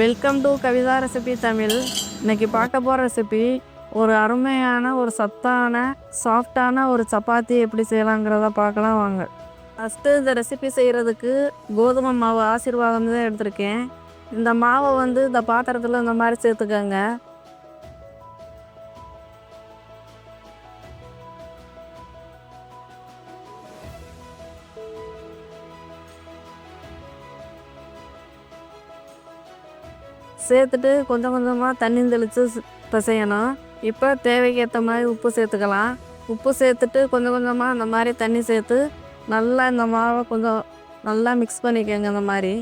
Welcome to Kavitha recipe Tamil. இன்னைக்கு பார்க்க போகிற ரெசிபி ஒரு அருமையான ஒரு சத்தான சாஃப்டான ஒரு சப்பாத்தி எப்படி செய்யலாங்கிறத பார்க்கலாம் வாங்க. ஃபஸ்ட்டு இந்த ரெசிபி செய்கிறதுக்கு கோதுமை மாவு ஆசீர்வாதம் தான் எடுத்திருக்கேன். இந்த மாவை இந்த பாத்திரத்தில் இந்த மாதிரி சேர்த்துக்கோங்க. சேர்த்துட்டு கொஞ்சம் கொஞ்சமாக தண்ணி தெளித்து பிசையணும். இப்போ தேவைக்கு ஏற்ற மாதிரி உப்பு சேர்த்துக்கலாம். உப்பு சேர்த்துட்டு கொஞ்சம் கொஞ்சமாக இந்த மாதிரி தண்ணி சேர்த்து நல்லா இந்த மாவை கொஞ்சம் நல்லா மிக்ஸ் பண்ணிக்கோங்க. இந்த மாதிரி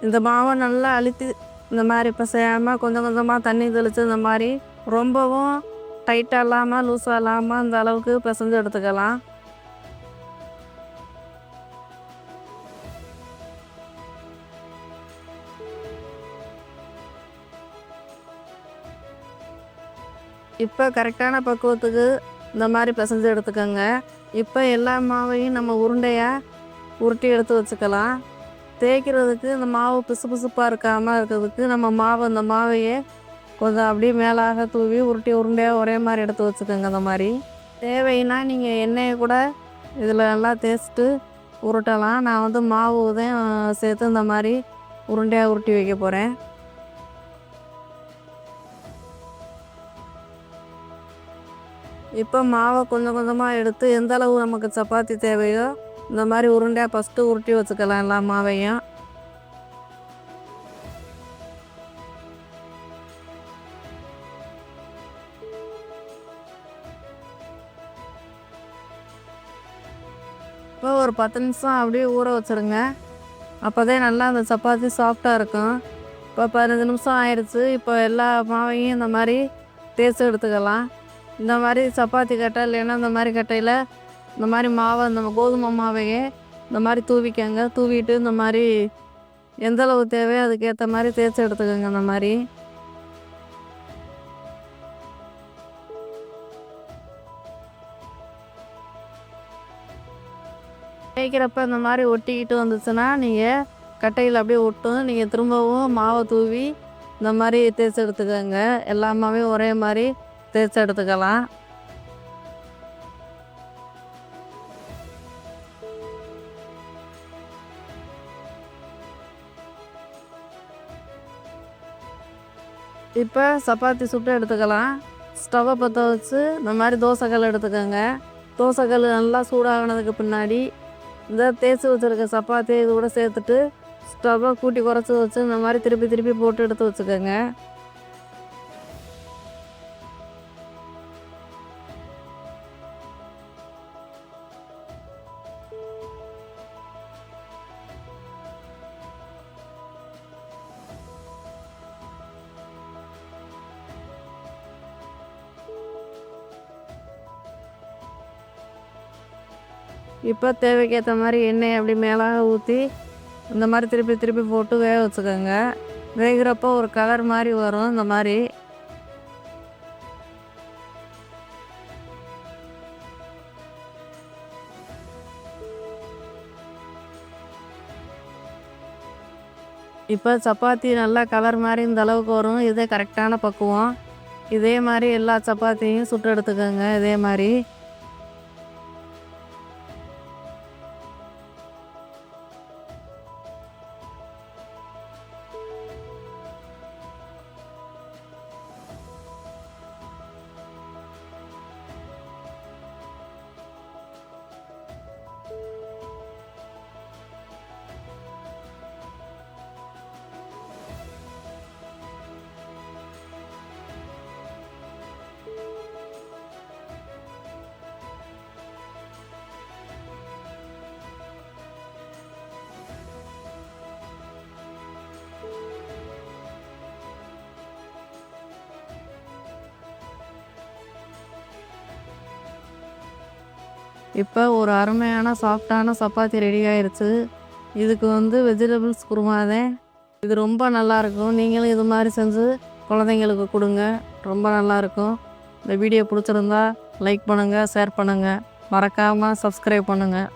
இந்த மாவை நல்லா அழுத்தி இந்த மாதிரி பிசையாமல் கொஞ்சம் கொஞ்சமாக தண்ணி தெளித்து இந்த மாதிரி ரொம்பவும் டைட்டாக இல்லாமல் லூஸாக இல்லாமல் இந்த அளவுக்கு பிசைஞ்சு எடுத்துக்கலாம். இப்போ கரெக்டான பக்குவத்துக்கு இந்த மாதிரி பிசைஞ்சு எடுத்துக்கோங்க. இப்போ எல்லா மாவையும் நம்ம உருண்டையாக உருட்டி எடுத்து வச்சுக்கலாம். தேய்க்கிறதுக்கு இந்த மாவு பிசு பிசுப்பாக இருக்காமல் இருக்கிறதுக்கு நம்ம இந்த மாவையே கொஞ்சம் அப்படியே மேலாக தூவி உருட்டி உருண்டையாக ஒரே மாதிரி எடுத்து வச்சுக்கோங்க. அந்த மாதிரி தேவைன்னா நீங்கள் எண்ணெயை கூட இதில் நல்லா தேய்ச்சிட்டு உருட்டலாம். நான் மாவு தான் சேர்த்து இந்த மாதிரி உருண்டையாக உருட்டி வைக்க போகிறேன். இப்போ மாவை கொஞ்சம் கொஞ்சமாக எடுத்து எந்த அளவு நமக்கு சப்பாத்தி தேவையோ இந்த மாதிரி உருண்டையாக ஃபஸ்ட்டு உருட்டி வச்சுக்கலாம் எல்லா மாவையும். இப்போ ஒரு 10 நிமிஷம் அப்படியே ஊற வச்சுருங்க. அப்போதான் நல்லா அந்த சப்பாத்தி சாஃப்டாக இருக்கும். இப்போ 15 நிமிஷம் ஆயிடுச்சு. இப்போ எல்லா மாவையும் இந்த மாதிரி தேய்ச்சி எடுத்துக்கலாம். இந்த மாதிரி சப்பாத்தி கட்டை இல்லைன்னா இந்த மாதிரி கட்டையில் இந்த மாதிரி மாவை இந்த கோதுமை மாவையே இந்த மாதிரி தூவிக்கங்க. தூவிட்டு இந்த மாதிரி எந்தளவு தேவையோ அதுக்கேற்ற மாதிரி தேய்ச்சி எடுத்துக்கோங்க. இந்த மாதிரி தேய்க்கிறப்ப இந்த மாதிரி ஒட்டிக்கிட்டு வந்துச்சுன்னா நீங்கள் கட்டையில் அப்படியே ஒட்டும். நீங்கள் திரும்பவும் மாவை தூவி இந்த மாதிரி தேய்ச்சி எடுத்துக்கோங்க. எல்லா மாவையும் ஒரே மாதிரி தேய்ச்சி எடுத்துக்கலாம். இப்போ சப்பாத்தி சுட்டு எடுத்துக்கலாம். ஸ்டவ்வை பற்ற வச்சு இந்த மாதிரி தோசைக்கல் எடுத்துக்கோங்க. தோசைக்கல் நல்லா சூடாகினதுக்கு பின்னாடி இந்த தேய்ச்சி வச்சுருக்க சப்பாத்தி இது கூட சேர்த்துட்டு ஸ்டவ்வை கூட்டி குறைச்சி வச்சு இந்த மாதிரி திருப்பி திருப்பி போட்டு எடுத்து வச்சுக்கோங்க. இப்போ தேவைக்கேற்ற மாதிரி எண்ணெய் அப்படி மேலே ஊற்றி இந்த மாதிரி திருப்பி திருப்பி போட்டு வேக வச்சுக்கோங்க. வேகிறப்போ ஒரு கலர் மாதிரி வரும். இந்த மாதிரி இப்போ சப்பாத்தி நல்லா கலர் மாதிரி இந்த அளவுக்கு வரும். இதே கரெக்டான பக்குவம். இதே மாதிரி எல்லா சப்பாத்தியும் சுட்டு எடுத்துக்கோங்க. இதே மாதிரி இப்போ ஒரு அருமையான சாஃப்டான சப்பாத்தி ரெடி ஆயிடுச்சு. இதுக்கு வெஜிடபிள்ஸ் குருமா தான் இது ரொம்ப நல்லாயிருக்கும். நீங்களும் இது மாதிரி செஞ்சு குழந்தைங்களுக்கு கொடுங்க. ரொம்ப நல்லாயிருக்கும். இந்த வீடியோ பிடிச்சிருந்தா லைக் பண்ணுங்கள், ஷேர் பண்ணுங்கள், மறக்காமல் சப்ஸ்கிரைப் பண்ணுங்கள்.